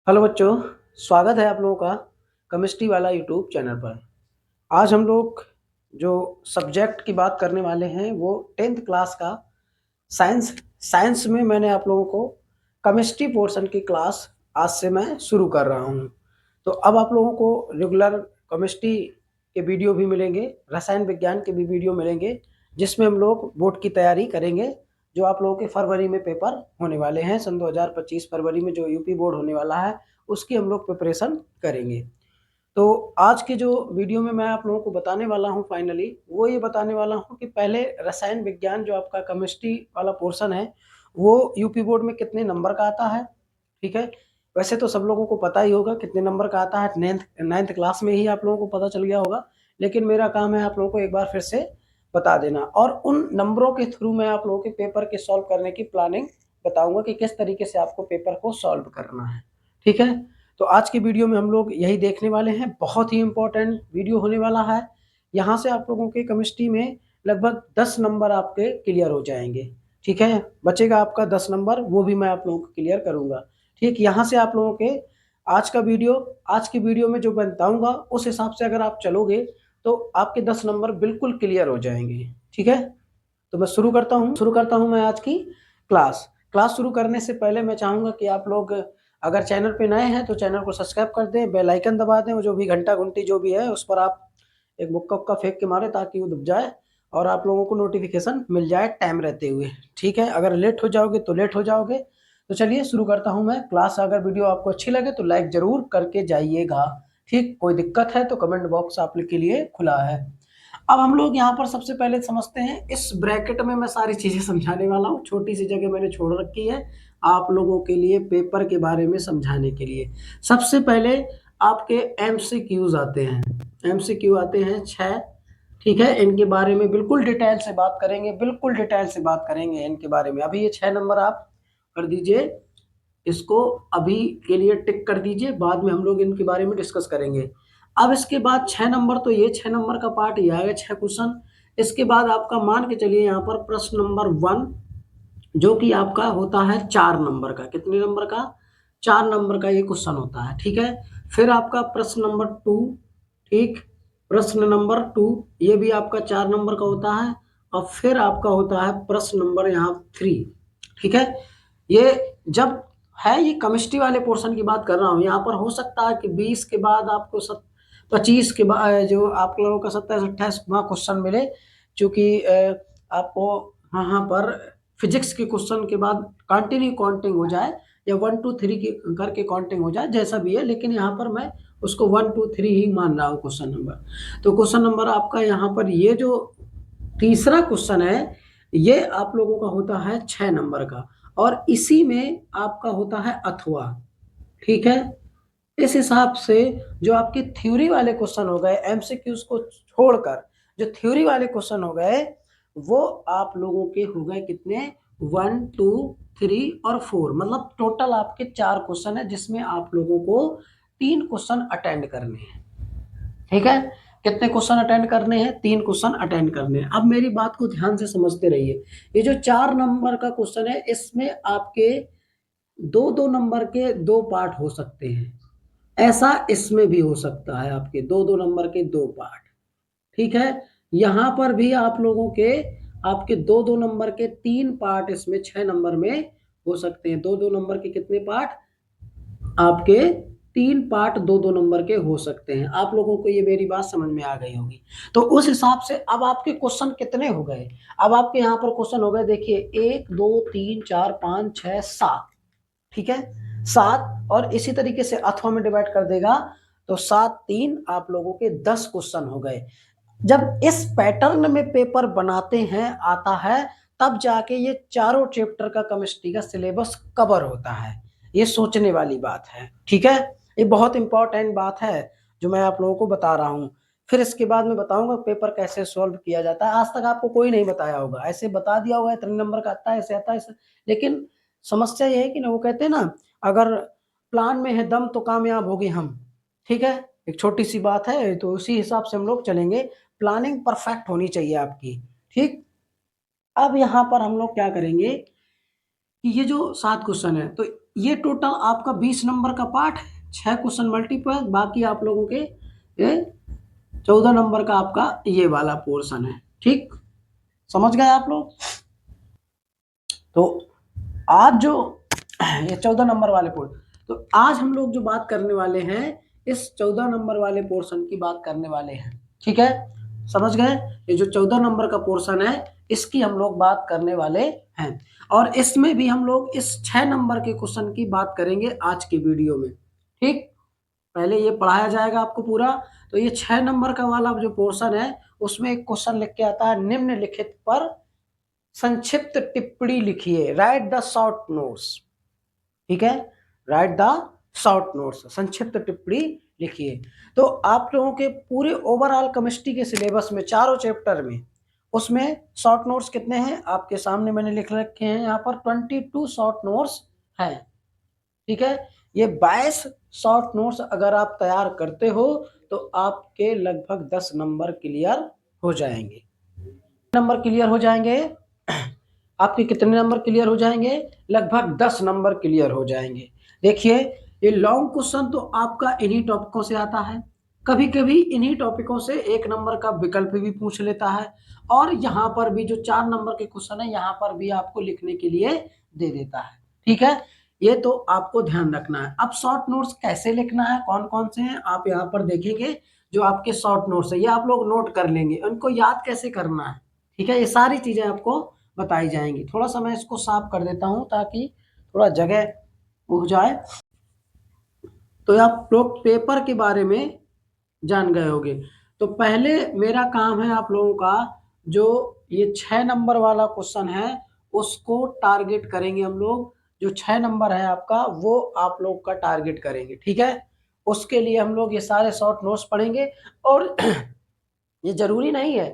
Hello बच्चों, स्वागत है आप लोगों का केमिस्ट्री वाला यूट्यूब चैनल पर। आज हम लोग जो सब्जेक्ट की बात करने वाले हैं वो 10th क्लास का साइंस साइंस में मैंने आप लोगों को केमिस्ट्री पोर्शन की क्लास आज से मैं शुरू कर रहा हूँ। तो अब आप लोगों को रेगुलर केमिस्ट्री के वीडियो भी मिलेंगे, रसायन विज्ञान के भी वीडियो मिलेंगे, जिसमें हम लोग बोर्ड की तैयारी करेंगे। जो आप लोगों के फरवरी में पेपर होने वाले हैं, सन 2025 फरवरी में जो यूपी बोर्ड होने वाला है उसकी हम लोग प्रिपरेशन करेंगे। तो आज के जो वीडियो में मैं आप लोगों को बताने वाला हूँ फाइनली वो ये बताने वाला हूँ कि पहले रसायन विज्ञान जो आपका केमिस्ट्री वाला पोर्शन है वो यूपी बोर्ड में कितने नंबर का आता है। ठीक है, वैसे तो सब लोगों को पता ही होगा कितने नंबर का आता है, नाइन्थ क्लास में ही आप लोगों को पता चल गया होगा, लेकिन मेरा काम है आप लोगों को एक बार फिर से बता देना और उन नंबरों के थ्रू मैं आप लोगों के पेपर के सॉल्व करने की प्लानिंग बताऊंगा कि किस तरीके से आपको पेपर को सॉल्व करना है। ठीक है, तो आज की वीडियो में हम लोग यही देखने वाले हैं। बहुत ही इंपॉर्टेंट वीडियो होने वाला है। यहाँ से आप लोगों के केमिस्ट्री में लगभग 10 नंबर आपके क्लियर हो जाएंगे। ठीक है, बचेगा आपका 10 नंबर, वो भी मैं आप लोगों को क्लियर करूंगा। ठीक, यहाँ से आप लोगों के आज की वीडियो में जो मैं बताऊंगा उस हिसाब से अगर आप चलोगे तो आपके 10 नंबर बिल्कुल क्लियर हो जाएंगे। ठीक है, तो मैं शुरू करता हूँ मैं आज की क्लास। शुरू करने से पहले मैं चाहूँगा कि आप लोग अगर चैनल पे नए हैं तो चैनल को सब्सक्राइब कर दें, बेल आइकन दबा दें, और जो भी घंटा घंटी जो भी है उस पर आप एक मुक्का उक्का फेंक के मारे ताकि वो दब जाए और आप लोगों को नोटिफिकेशन मिल जाए टाइम रहते हुए। ठीक है, अगर लेट हो जाओगे तो लेट हो जाओगे। तो चलिए शुरू करता हूँ मैं क्लास। अगर वीडियो आपको अच्छी लगे तो लाइक जरूर करके जाइएगा। ठीक, कोई दिक्कत है तो कमेंट बॉक्स आप लोग के लिए खुला है। अब हम लोग यहाँ पर सबसे पहले समझते हैं, इस ब्रैकेट में मैं सारी चीजें समझाने वाला हूँ, छोटी सी जगह मैंने छोड़ रखी है आप लोगों के लिए पेपर के बारे में समझाने के लिए। सबसे पहले आपके एमसीक्यूज आते हैं, एमसीक्यू आते हैं 6। ठीक है, इनके बारे में बिल्कुल डिटेल से बात करेंगे, बिल्कुल डिटेल से बात करेंगे इनके बारे में। अभी ये 6 नंबर आप कर दीजिए, इसको अभी के लिए टिक कर दीजिए, बाद में हम लोग इनके बारे में डिस्कस करेंगे। अब इसके बाद 6 नंबर, तो ये 6 नंबर का पार्ट ये आएगा, 6 क्वेश्चन। इसके बाद आपका मान के चलिए यहाँ पर प्रश्न नंबर 1 जो कि आपका होता है 4 नंबर का। कितने नंबर का? 4 नंबर का ये क्वेश्चन होता है। ठीक है, फिर आपका प्रश्न नंबर 2। ठीक, प्रश्न नंबर 2 ये भी आपका 4 नंबर का होता है। और फिर आपका होता है प्रश्न नंबर यहाँ 3। ठीक है, ये जब है ये केमिस्ट्री वाले पोर्शन की बात कर रहा हूँ। यहाँ पर हो सकता है कि 20 के बाद आपको 25 के बाद जो आप लोगों का 27-28वां क्वेश्चन मिले, क्योंकि आपको यहाँ पर फिजिक्स के क्वेश्चन के बाद कंटिन्यू काउंटिंग हो जाए या 1 2 3 की करके काउंटिंग हो जाए, जैसा भी है, लेकिन यहाँ पर मैं उसको 1 2 3 ही मान रहा हूँ क्वेश्चन नंबर। तो क्वेश्चन नंबर आपका यहाँ पर ये जो तीसरा क्वेश्चन है ये आप लोगों का होता है 6 नंबर का, और इसी में आपका होता है अथवा। ठीक है, इस हिसाब से जो आपके थ्योरी वाले क्वेश्चन हो गए, एमसीक्यूज को छोड़कर जो थ्योरी वाले क्वेश्चन हो गए वो आप लोगों के हो गए कितने? 1 2 3 और 4, मतलब टोटल आपके 4 क्वेश्चन है जिसमें आप लोगों को 3 क्वेश्चन अटेंड करने हैं। ठीक है, कितने क्वेश्चन अटेंड करने हैं? 3 क्वेश्चन अटेंड करने हैं। अब मेरी बात को ध्यान से समझते रहिए। ये जो 4 नंबर का क्वेश्चन है इसमें आपके 2 2 नंबर के 2 पार्ट हो सकते हैं, ऐसा इसमें भी हो सकता है आपके 2 2 नंबर के 2 पार्ट। ठीक है, यहां पर भी आप लोगों के आपके 2 2 नंबर के 3 पार्ट इसमें 6 नंबर में हो सकते हैं। 2 2 नंबर के कितने पार्ट? आपके 3 पार्ट 2 2 नंबर के हो सकते हैं। आप लोगों को ये मेरी बात समझ में आ गई होगी। तो उस हिसाब से अब आपके क्वेश्चन कितने हो गए? अब आपके यहाँ पर क्वेश्चन हो गए, देखिए 1 2 3 4 5 6 7। ठीक है, 7, और इसी तरीके से अथवा में डिवाइड कर देगा तो 7 3 आप लोगों के 10 क्वेश्चन हो गए। जब इस पैटर्न में पेपर बनाते हैं आता है तब जाके ये चारों चैप्टर का केमिस्ट्री का सिलेबस कवर होता है। ये सोचने वाली बात है। ठीक है, ये बहुत इंपॉर्टेंट बात है जो मैं आप लोगों को बता रहा हूँ। फिर इसके बाद मैं बताऊंगा पेपर कैसे सॉल्व किया जाता है। आज तक आपको कोई नहीं बताया होगा, ऐसे बता दिया होगा इतने नंबर का आता है, ऐसे आता है ऐसे। लेकिन समस्या ये है कि ना, वो कहते हैं ना, अगर प्लान में है दम तो कामयाब होगे हम। ठीक है, एक छोटी सी बात है, तो उसी हिसाब से हम लोग चलेंगे। प्लानिंग परफेक्ट होनी चाहिए आपकी। ठीक, अब यहाँ पर हम लोग क्या करेंगे, कि ये जो 7 क्वेश्चन है, तो ये टोटल आपका 20 नंबर का पार्ट है, 6 क्वेश्चन मल्टीपल, बाकी आप लोगों के ये 14 नंबर का आपका ये वाला पोर्शन है। ठीक, समझ गए आप लोग? तो आज जो ये 14 नंबर वाले पोर्शन, तो आज हम लोग जो बात करने वाले हैं इस 14 नंबर वाले पोर्शन की बात करने वाले हैं। ठीक है, समझ गए? ये जो 14 नंबर का पोर्शन है इसकी हम लोग बात करने वाले हैं, और इसमें भी हम लोग इस 6 नंबर के क्वेश्चन की बात करेंगे आज की वीडियो में। ठीक, पहले ये पढ़ाया जाएगा आपको पूरा। तो ये 6 नंबर का वाला जो पोर्शन है उसमें एक क्वेश्चन लिख के आता है, निम्नलिखित पर संक्षिप्त टिप्पणी लिखिए, राइट द शॉर्ट नोट्स। ठीक है, राइट द शॉर्ट नोट्स, संक्षिप्त टिप्पणी लिखिए। तो आप लोगों के पूरे ओवरऑल केमिस्ट्री के सिलेबस में चारों चैप्टर में उसमें शॉर्ट नोट्स कितने हैं आपके सामने मैंने लिख रखे हैं, यहाँ पर 22 शॉर्ट नोट्स हैं। ठीक है, ये 22 शॉर्ट नोट्स अगर आप तैयार करते हो तो आपके लगभग 10 नंबर क्लियर हो जाएंगे। नंबर क्लियर हो जाएंगे आपके, कितने नंबर क्लियर हो जाएंगे? लगभग 10 नंबर क्लियर हो जाएंगे। देखिए, ये लॉन्ग क्वेश्चन तो आपका इन्हीं टॉपिकों से आता है, कभी कभी इन्हीं टॉपिकों से 1 नंबर का विकल्प भी पूछ लेता है, और यहाँ पर भी जो 4 नंबर के क्वेश्चन है यहाँ पर भी आपको लिखने के लिए दे देता है। ठीक है, ये तो आपको ध्यान रखना है। अब शॉर्ट नोट्स कैसे लिखना है, कौन कौन से हैं आप यहाँ पर देखेंगे। जो आपके शॉर्ट नोट्स है ये आप लोग नोट कर लेंगे, उनको याद कैसे करना है। ठीक है, ये सारी चीजें आपको बताई जाएंगी। थोड़ा सा मैं इसको साफ कर देता हूं ताकि थोड़ा जगह हो जाए, तो आप लोग पेपर के बारे में जान गए होंगे। तो पहले मेरा काम है आप लोगों का, जो ये 6 नंबर वाला क्वेश्चन है उसको टारगेट करेंगे हम लोग। जो 6 नंबर है आपका वो आप लोग का टारगेट करेंगे। ठीक है, उसके लिए हम लोग ये सारे शॉर्ट नोट्स पढ़ेंगे, और ये जरूरी नहीं है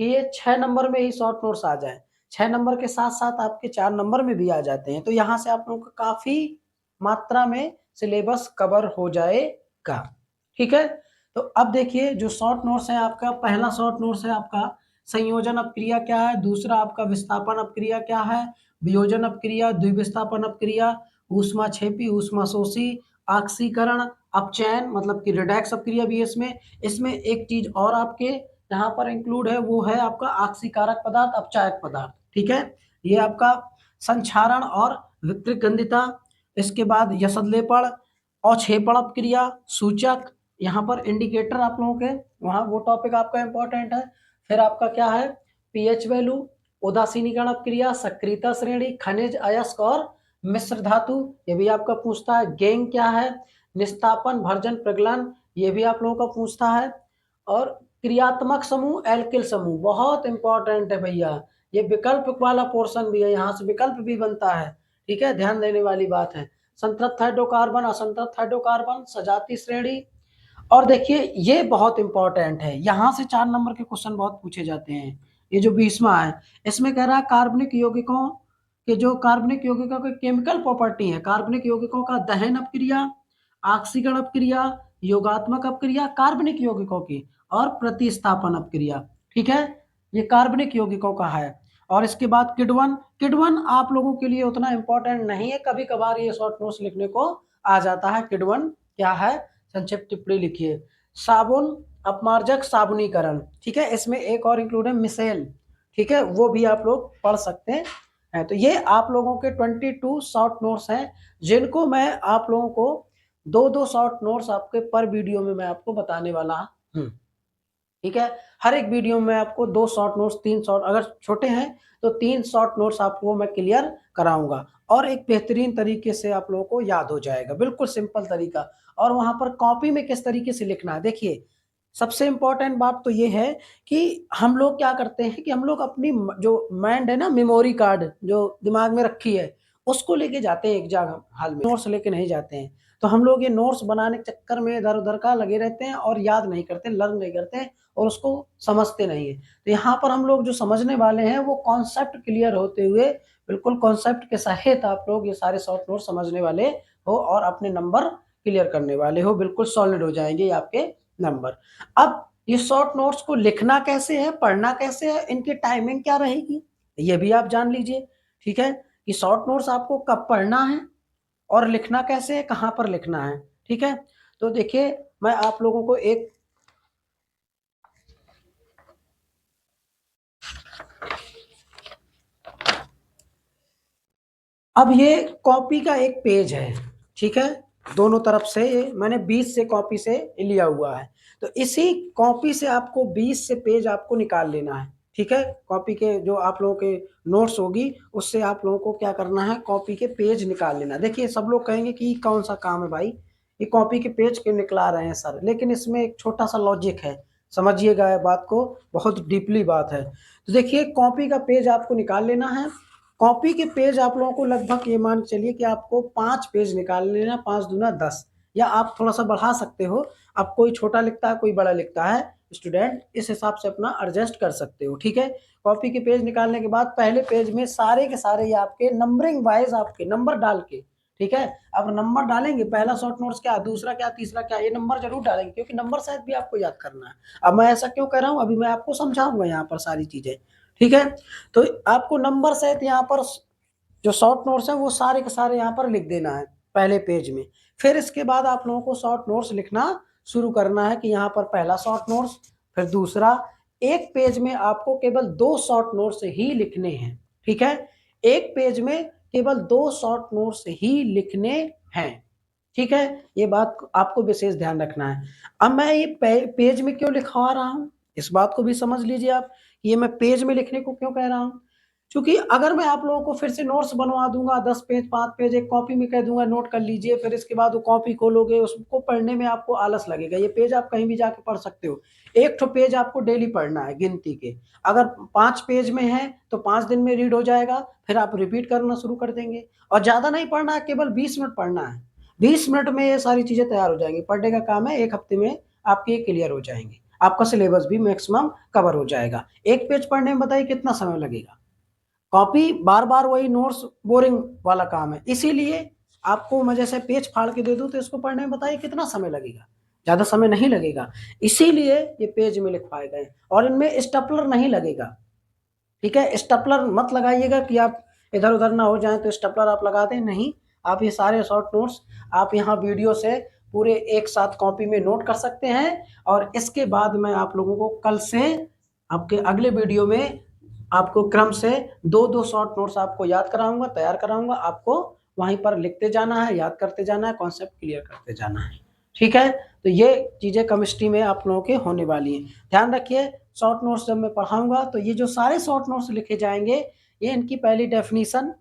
कि ये 6 नंबर में ही शॉर्ट नोट्स आ जाए, 6 नंबर के साथ साथ आपके 4 नंबर में भी आ जाते हैं। तो यहाँ से आप लोगों का काफी मात्रा में सिलेबस कवर हो जाएगा। ठीक है, तो अब देखिए जो शॉर्ट नोट्स है आपका, पहला शॉर्ट नोट्स है आपका संयोजन अपक्रिया क्या है, दूसरा आपका विस्थापन अपक्रिया क्या है, वियोजन अपक्रिया, द्विविस्थापन अपक्रिया, ऊष्माक्षेपी, ऊष्माशोषी, ऑक्सीकरण, अपचयन मतलब कि रिडैक्स अपक्रिया भी है इसमें। इसमें एक चीज और आपके यहाँ पर इंक्लूड है, वो है आपका ऑक्सीकारक पदार्थ, अपचायक पदार्थ। ठीक है, ये आपका संक्षारण और विकृत गंधिता, इसके बाद यसदलेपण, अवक्षेपण अपक्रिया, सूचक, यहाँ पर इंडिकेटर आप लोगों के वहाँ वो टॉपिक आपका इंपॉर्टेंट है। फिर आपका क्या है, पीएच वैल्यू, उदासीनीकरण अपक्रिया, सक्रियता श्रेणी, खनिज अयस्क और मिश्र धातु, ये भी आपका पूछता है। गैंग क्या है, निस्तापन, भर्जन, प्रगलन, ये भी आप लोगों का पूछता है। और क्रियात्मक समूह, एल्किल समूह, बहुत इंपॉर्टेंट है भैया, ये विकल्प वाला पोर्शन भी है, यहाँ से विकल्प भी बनता है। ठीक है, ध्यान देने वाली बात है। संतृप्त हाइड्रोकार्बन, असंतृप्त हाइड्रोकार्बन, सजातीय श्रेणी। और देखिए ये बहुत इंपॉर्टेंट है, यहाँ से 4 नंबर के क्वेश्चन बहुत पूछे जाते हैं। ये जो 20वां है इसमें कह रहा है कार्बनिक यौगिकों के, जो कार्बनिक यौगिकों के केमिकल प्रॉपर्टी है, कार्बनिक यौगिकों का दहन अपक्रिया, ऑक्सीकरण अपक्रिया, योगात्मक अपक्रिया कार्बनिक यौगिकों की, और प्रतिस्थापन अपक्रिया। ठीक है, ये कार्बनिक यौगिकों का है। और इसके बाद किडवन, किडवन आप लोगों के लिए उतना इंपॉर्टेंट नहीं है, कभी कभार ये शॉर्ट नोट्स लिखने को आ जाता है। किडवन क्या है, संक्षिप्त टिप्पणी लिखिए। साबुन, अपमार्जक, साबुनीकरण। ठीक है, इसमें एक और इंक्लूड है मिसेल। ठीक है, वो भी आप लोग पढ़ सकते हैं। तो ये आप लोगों के 22 शॉर्ट नोट्स हैं, जिनको मैं आप लोगों को 2-2 शॉर्ट नोट्स आपके पर वीडियो में मैं आपको बताने वाला हूँ। ठीक है, हर एक वीडियो में आपको 2 शॉर्ट नोट्स, 3 शॉर्ट, अगर छोटे हैं तो 3 शॉर्ट नोट्स आपको मैं क्लियर कराऊंगा, और एक बेहतरीन तरीके से आप लोगों को याद हो जाएगा, बिल्कुल सिंपल तरीका। और वहां पर कॉपी में किस तरीके से लिखना है, देखिए सबसे इंपॉर्टेंट बात तो ये है कि हम लोग क्या करते हैं कि हम लोग अपनी जो माइंड है ना, मेमोरी कार्ड जो दिमाग में रखी है उसको लेके जाते हैं एग्जाम हॉल में, नोट्स लेके नहीं जाते हैं। तो हम लोग ये नोट्स बनाने के चक्कर में इधर उधर का लगे रहते हैं और याद नहीं करते, लर्न नहीं करते और उसको समझते नहीं है। तो यहाँ पर हम लोग जो समझने वाले हैं वो कॉन्सेप्ट क्लियर होते हुए, बिल्कुल कॉन्सेप्ट के सहित आप लोग ये सारे शॉर्ट नोट समझने वाले हो और अपने नंबर क्लियर करने वाले हो, बिल्कुल सॉलिड हो जाएंगे आपके नंबर। अब ये शॉर्ट नोट्स को लिखना कैसे है, पढ़ना कैसे है, इनकी टाइमिंग क्या रहेगी, ये भी आप जान लीजिए। ठीक है, कि शॉर्ट नोट्स आपको कब पढ़ना है और लिखना कैसे है, कहाँ पर लिखना है। ठीक है, तो देखिए मैं आप लोगों को एक अब ये कॉपी का एक पेज है, ठीक है, दोनों तरफ से ये मैंने 20 से कॉपी से लिया हुआ है। तो इसी कॉपी से आपको 20 से पेज आपको निकाल लेना है। ठीक है, कॉपी के जो आप लोगों के नोट्स होगी उससे आप लोगों को क्या करना है, कॉपी के पेज निकाल लेना। देखिए सब लोग कहेंगे कि कौन सा काम है भाई, ये कॉपी के पेज क्यों निकला रहे हैं सर, लेकिन इसमें एक छोटा सा लॉजिक है, समझिएगा ये बात को, बहुत डीपली बात है। तो देखिए कॉपी का पेज आपको निकाल लेना है। कॉपी के पेज आप लोगों को लगभग ये मान के चलिए कि आपको 5 पेज निकाल लेना, 5 दूना 10, या आप थोड़ा सा बढ़ा सकते हो। अब कोई छोटा लिखता है कोई बड़ा लिखता है, स्टूडेंट इस हिसाब से अपना एडजस्ट कर सकते हो। ठीक है, कॉपी के पेज निकालने के बाद पहले पेज में सारे के सारे ये आपके नंबरिंग वाइज आपके नंबर डाल के, ठीक है, अब नंबर डालेंगे, पहला शॉर्ट नोट्स क्या, दूसरा क्या, तीसरा क्या, ये नंबर जरूर डालेंगे क्योंकि नंबर शायद भी आपको याद करना है। अब मैं ऐसा क्यों कर रहा हूँ, अभी मैं आपको समझाऊंगा यहाँ पर सारी चीजें। ठीक है, तो आपको नंबर सहित यहाँ पर जो शॉर्ट नोट्स है वो सारे के सारे यहाँ पर लिख देना है पहले पेज में। फिर इसके बाद आप लोगों को शॉर्ट नोट्स लिखना शुरू करना है कि यहाँ पर पहला शॉर्ट नोट्स, फिर दूसरा। एक पेज में आपको केवल 2 शॉर्ट नोट्स ही लिखने हैं। ठीक है, एक पेज में केवल 2 शॉर्ट नोट्स ही लिखने हैं। ठीक है, ये बात आपको विशेष ध्यान रखना है। अब मैं ये पेज में क्यों लिखवा रहा हूँ, इस बात को भी समझ लीजिए आप, ये मैं पेज में लिखने को क्यों कह रहा हूँ। क्योंकि अगर मैं आप लोगों को फिर से नोट्स बनवा दूंगा 10 पेज 5 पेज एक कॉपी में कह दूंगा नोट कर लीजिए, फिर इसके बाद वो कॉपी खोलोगे उसको पढ़ने में आपको आलस लगेगा। ये पेज आप कहीं भी जाके पढ़ सकते हो, एक तो पेज आपको डेली पढ़ना है गिनती के। अगर 5 पेज में है तो 5 दिन में रीड हो जाएगा, फिर आप रिपीट करना शुरू कर देंगे। और ज्यादा नहीं पढ़ना है, केवल 20 मिनट पढ़ना है, 20 मिनट में ये सारी चीजें तैयार हो जाएंगी। पढ़ने का काम है, 1 हफ्ते में आपके क्लियर हो जाएंगे, आपका सिलेबस भी मैक्सिमम कवर हो जाएगा। एक पेज पढ़ने में बताइए कितना समय लगेगा। कॉपी बार बार वही नोट्स बोरिंग वाला काम है, इसीलिए आपको मैं जैसे पेज फाड़ के दे दूं तो इसको पढ़ने में बताइए कितना समय लगेगा, ज्यादा समय नहीं लगेगा। इसीलिए ये पेज में लिखवाए गए और इनमें स्टपलर नहीं लगेगा। ठीक है, स्टपलर मत लगाइएगा कि आप इधर उधर ना हो जाए तो स्टपलर आप लगा दें, नहीं। आप ये सारे शॉर्ट नोट्स आप यहाँ वीडियो से पूरे एक साथ कॉपी में नोट कर सकते हैं। और इसके बाद मैं आप लोगों को कल से आपके अगले वीडियो में आपको क्रम से 2-2 शॉर्ट नोट्स आपको याद कराऊंगा, तैयार कराऊंगा। आपको वहीं पर लिखते जाना है, याद करते जाना है, कॉन्सेप्ट क्लियर करते जाना है। ठीक है, तो ये चीजें केमिस्ट्री में आप लोगों के होने वाली हैं। ध्यान रखिए, शॉर्ट नोट्स जब मैं पढ़ाऊंगा तो ये जो सारे शॉर्ट नोट्स लिखे जाएंगे, ये इनकी पहली डेफिनेशन,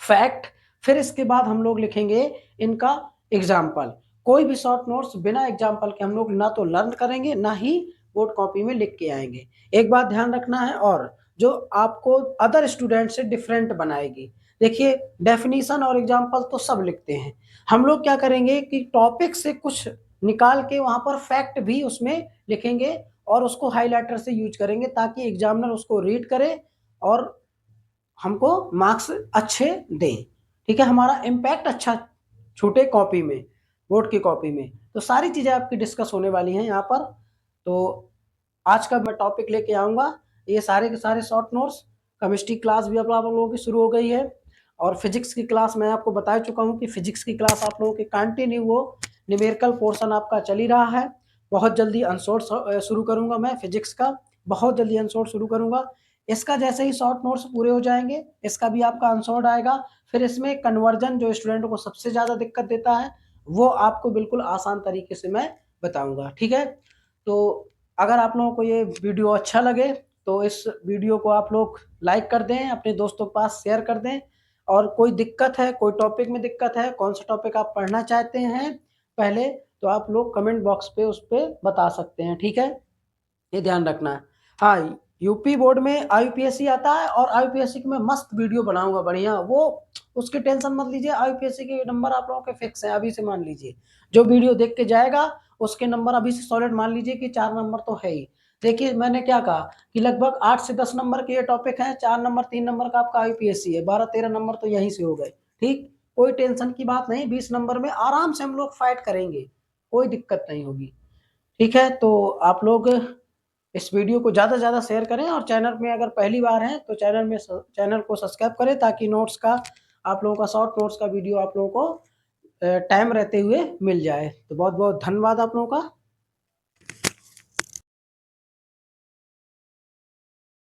फैक्ट, फिर इसके बाद हम लोग लिखेंगे इनका एग्जाम्पल। कोई भी शॉर्ट नोट्स बिना एग्जाम्पल के हम लोग ना तो लर्न करेंगे ना ही बोर्ड कॉपी में लिख के आएंगे। एक बात ध्यान रखना है, और जो आपको अदर स्टूडेंट से डिफरेंट बनाएगी, देखिए डेफिनेशन और एग्जाम्पल तो सब लिखते हैं, हम लोग क्या करेंगे कि टॉपिक से कुछ निकाल के वहां पर फैक्ट भी उसमें लिखेंगे और उसको हाईलाइटर से यूज करेंगे ताकि एग्जामिनर उसको रीड करे और हमको मार्क्स अच्छे दें। ठीक है, हमारा इम्पैक्ट अच्छा छूटे कॉपी में, बोर्ड की कॉपी में। तो सारी चीज़ें आपकी डिस्कस होने वाली हैं यहाँ पर। तो आज का मैं टॉपिक लेके आऊँगा ये सारे के सारे शॉर्ट नोट्स। केमिस्ट्री क्लास भी अब आप लोगों की शुरू हो गई है, और फिजिक्स की क्लास मैं आपको बता चुका हूँ कि फिजिक्स की क्लास आप लोगों की कंटिन्यू वो न्यूमेरिकल पोर्शन आपका चल ही रहा है। बहुत जल्दी अनसोर्ट शुरू करूँगा मैं फिजिक्स का, बहुत जल्दी अनसोर्ट शुरू करूँगा। इसका जैसे ही शॉर्ट नोट्स पूरे हो जाएंगे इसका भी आपका आंसर आएगा। फिर इसमें कन्वर्जन जो स्टूडेंट को सबसे ज़्यादा दिक्कत देता है वो आपको बिल्कुल आसान तरीके से मैं बताऊंगा। ठीक है, तो अगर आप लोगों को ये वीडियो अच्छा लगे तो इस वीडियो को आप लोग लाइक कर दें, अपने दोस्तों के पास शेयर कर दें। और कोई दिक्कत है, कोई टॉपिक में दिक्कत है, कौन सा टॉपिक आप पढ़ना चाहते हैं पहले, तो आप लोग कमेंट बॉक्स पे उस पर बता सकते हैं। ठीक है, ये ध्यान रखना है। हाँ, यूपी बोर्ड में आईपीएससी आता है और आईपीएससी की मैं मस्त वीडियो बनाऊंगा बढ़िया, वो उसकी टेंशन मत लीजिए। आईपीएससी के नंबर आप लोगों के फिक्स हैं, अभी से मान लीजिए जो वीडियो देख के जाएगा उसके नंबर अभी से सॉलिड मान लीजिए कि 4 नंबर तो है ही। देखिए मैंने क्या कहा कि लगभग 8 से 10 नंबर के ये टॉपिक हैं, 4 नंबर 3 नंबर का आपका आईपीएससी है, 12-13 नंबर तो यहीं से हो गए। ठीक, कोई टेंशन की बात नहीं, 20 नंबर में आराम से हम लोग फाइट करेंगे, कोई दिक्कत नहीं होगी। ठीक है, तो आप लोग इस वीडियो को ज़्यादा से ज़्यादा शेयर करें और चैनल में अगर पहली बार हैं तो चैनल को सब्सक्राइब करें, ताकि नोट्स का आप लोगों का शॉर्ट नोट्स का वीडियो आप लोगों को टाइम रहते हुए मिल जाए। तो बहुत बहुत धन्यवाद आप लोगों का।